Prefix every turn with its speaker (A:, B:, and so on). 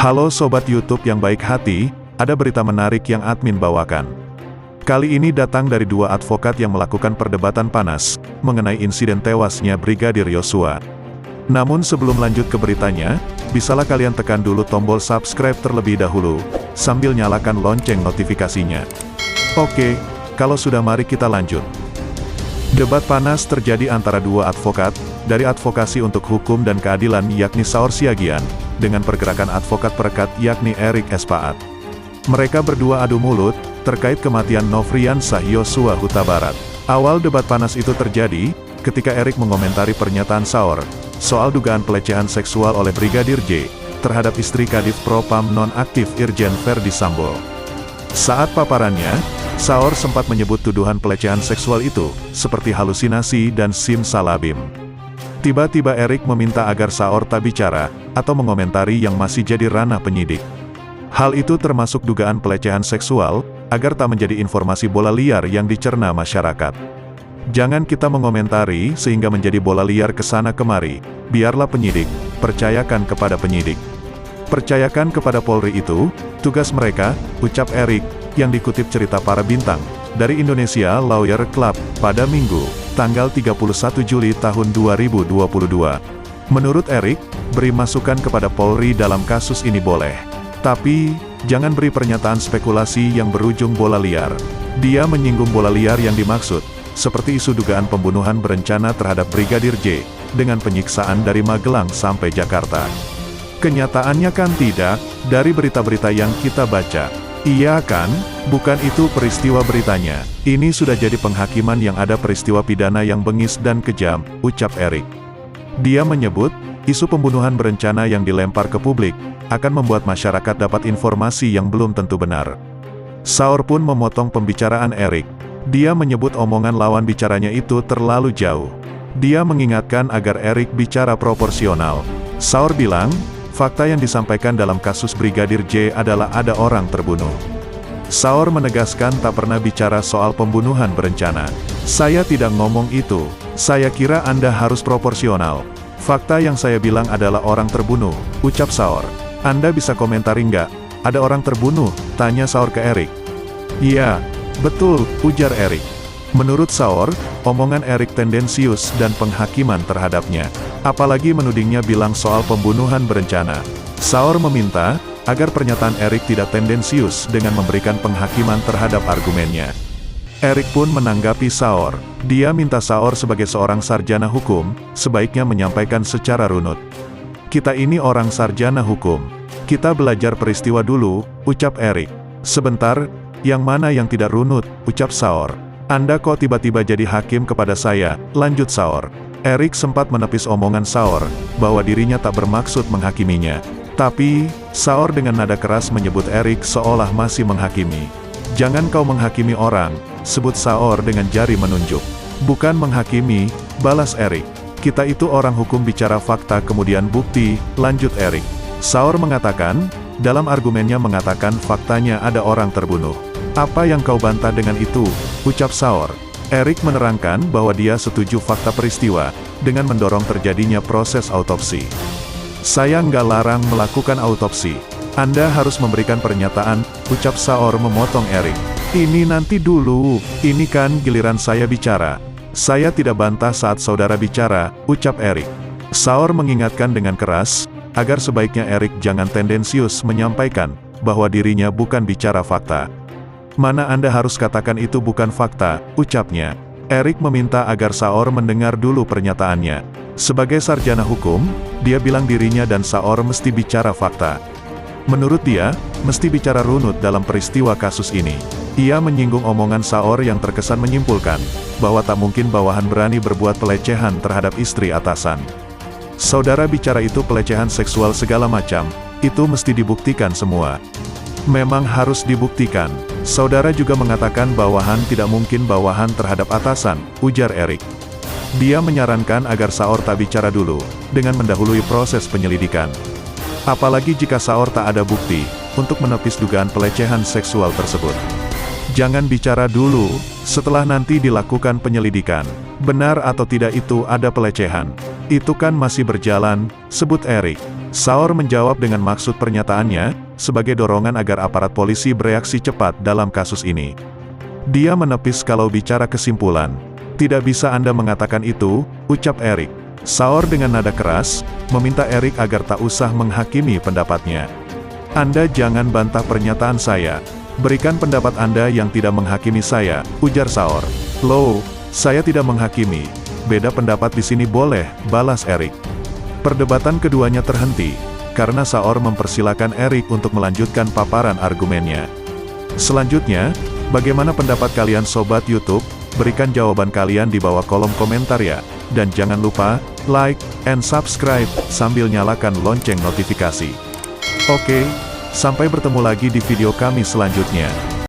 A: Halo Sobat YouTube yang baik hati, ada berita menarik yang admin bawakan. Kali ini datang dari dua advokat yang melakukan perdebatan panas, mengenai insiden tewasnya Brigadir Yosua. Namun sebelum lanjut ke beritanya, bisalah kalian tekan dulu tombol subscribe terlebih dahulu, sambil nyalakan lonceng notifikasinya. Oke, kalau sudah mari kita lanjut. Debat panas terjadi antara dua advokat, dari Advokasi untuk Hukum dan Keadilan yakni Saur Siagian, dengan pergerakan advokat perekat yakni Erik S. Paat. Mereka berdua adu mulut, terkait kematian Nofriansah Yosua Huta Barat. Awal debat panas itu terjadi, ketika Erik mengomentari pernyataan Saur, soal dugaan pelecehan seksual oleh Brigadir J, terhadap istri Kadif Propam nonaktif Irjen Verdi Sambo. Saat paparannya, Saur sempat menyebut tuduhan pelecehan seksual itu, seperti halusinasi dan simsalabim. Tiba-tiba Erik meminta agar Saur tak bicara, atau mengomentari yang masih jadi ranah penyidik. Hal itu termasuk dugaan pelecehan seksual, agar tak menjadi informasi bola liar yang dicerna masyarakat. Jangan kita mengomentari sehingga menjadi bola liar kesana kemari, biarlah penyidik, percayakan kepada penyidik. Percayakan kepada Polri itu, tugas mereka, ucap Erik, yang dikutip cerita para bintang, dari Indonesia Lawyer Club, pada Minggu, tanggal 31 Juli tahun 2022. Menurut Erik, beri masukan kepada Polri dalam kasus ini boleh. Tapi, jangan beri pernyataan spekulasi yang berujung bola liar. Dia menyinggung bola liar yang dimaksud, seperti isu dugaan pembunuhan berencana terhadap Brigadir J, dengan penyiksaan dari Magelang sampai Jakarta. Kenyataannya kan tidak, dari berita-berita yang kita baca. Iya kan, bukan itu peristiwa beritanya. Ini sudah jadi penghakiman yang ada peristiwa pidana yang bengis dan kejam, ucap Erik. Dia menyebut, isu pembunuhan berencana yang dilempar ke publik, akan membuat masyarakat dapat informasi yang belum tentu benar. Saur pun memotong pembicaraan Erik. Dia menyebut omongan lawan bicaranya itu terlalu jauh. Dia mengingatkan agar Erik bicara proporsional. Saur bilang, fakta yang disampaikan dalam kasus Brigadir J adalah ada orang terbunuh. Saur menegaskan tak pernah bicara soal pembunuhan berencana. Saya tidak ngomong itu, saya kira Anda harus proporsional. Fakta yang saya bilang adalah orang terbunuh, ucap Saur. Anda bisa komentari nggak? Ada orang terbunuh? Tanya Saur ke Erik. Iya, betul, ujar Erik. Menurut Saur, omongan Erik tendensius dan penghakiman terhadapnya. Apalagi menudingnya bilang soal pembunuhan berencana. Saur meminta, agar pernyataan Erik tidak tendensius dengan memberikan penghakiman terhadap argumennya. Erik pun menanggapi Saur. Dia minta Saur sebagai seorang sarjana hukum, sebaiknya menyampaikan secara runut. Kita ini orang sarjana hukum. Kita belajar peristiwa dulu, ucap Erik. Sebentar, yang mana yang tidak runut, ucap Saur. Anda kok tiba-tiba jadi hakim kepada saya, lanjut Saur. Erik sempat menepis omongan Saur, bahwa dirinya tak bermaksud menghakiminya. Tapi, Saur dengan nada keras menyebut Erik seolah masih menghakimi. Jangan kau menghakimi orang, sebut Saur dengan jari menunjuk. Bukan menghakimi, balas Erik. Kita itu orang hukum bicara fakta kemudian bukti, lanjut Erik. Saur mengatakan, dalam argumennya mengatakan faktanya ada orang terbunuh. Apa yang kau bantah dengan itu, ucap Saur. Erik menerangkan bahwa dia setuju fakta peristiwa, dengan mendorong terjadinya proses autopsi. Saya nggak larang melakukan autopsi. Anda harus memberikan pernyataan, ucap Saur memotong Erik. Ini nanti dulu, ini kan giliran saya bicara. Saya tidak bantah saat saudara bicara, ucap Erik. Saur mengingatkan dengan keras, agar sebaiknya Erik jangan tendensius menyampaikan, bahwa dirinya bukan bicara fakta. Mana Anda harus katakan itu bukan fakta, ucapnya. Erik meminta agar Saur mendengar dulu pernyataannya. Sebagai sarjana hukum, dia bilang dirinya dan Saur mesti bicara fakta. Menurut dia, mesti bicara runut dalam peristiwa kasus ini. Ia menyinggung omongan Saur yang terkesan menyimpulkan, bahwa tak mungkin bawahan berani berbuat pelecehan terhadap istri atasan. Saudara bicara itu pelecehan seksual segala macam, itu mesti dibuktikan semua. Memang harus dibuktikan. Saudara juga mengatakan bawahan tidak mungkin bawahan terhadap atasan, ujar Erik. Dia menyarankan agar Saur tak bicara dulu, dengan mendahului proses penyelidikan. Apalagi jika Saur tak ada bukti, untuk menepis dugaan pelecehan seksual tersebut. Jangan bicara dulu, setelah nanti dilakukan penyelidikan. Benar atau tidak itu ada pelecehan. Itu kan masih berjalan, sebut Erik. Saur menjawab dengan maksud pernyataannya, sebagai dorongan agar aparat polisi bereaksi cepat dalam kasus ini. Dia menepis kalau bicara kesimpulan. Tidak bisa Anda mengatakan itu, ucap Erik. Saur dengan nada keras, meminta Erik agar tak usah menghakimi pendapatnya. Anda jangan bantah pernyataan saya. Berikan pendapat Anda yang tidak menghakimi saya, ujar Saur. Loh, saya tidak menghakimi. Beda pendapat di sini boleh, balas Erik. Perdebatan keduanya terhenti, karena Saur mempersilakan Erik untuk melanjutkan paparan argumennya. Selanjutnya, bagaimana pendapat kalian Sobat YouTube? Berikan jawaban kalian di bawah kolom komentar ya. Dan jangan lupa, like, and subscribe, sambil nyalakan lonceng notifikasi. Oke, sampai bertemu lagi di video kami selanjutnya.